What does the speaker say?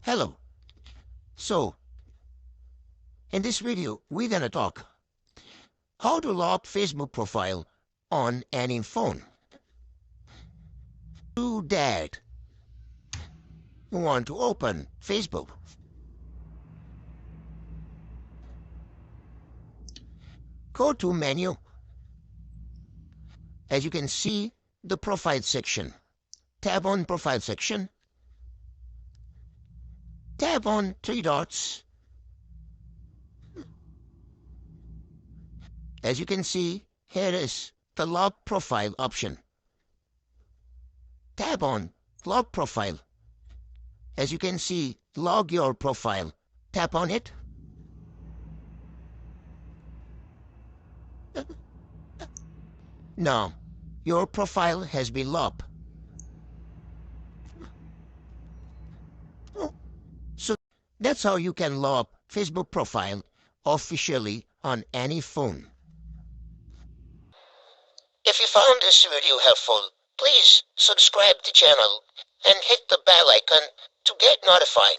Hello. So, in this video, we're gonna talk how to lock Facebook profile on any phone. To that, you want to open Facebook. Go to menu. As you can see, the profile section. Tap on profile section. Tap on three dots. As you can see, here is the lock profile option. Tap on lock profile. As you can see, log your profile. Tap on it. Now, your profile has been locked. So that's how you can lock Facebook profile officially on any phone. If you found this video helpful, please subscribe to the channel and hit the bell icon to get notified.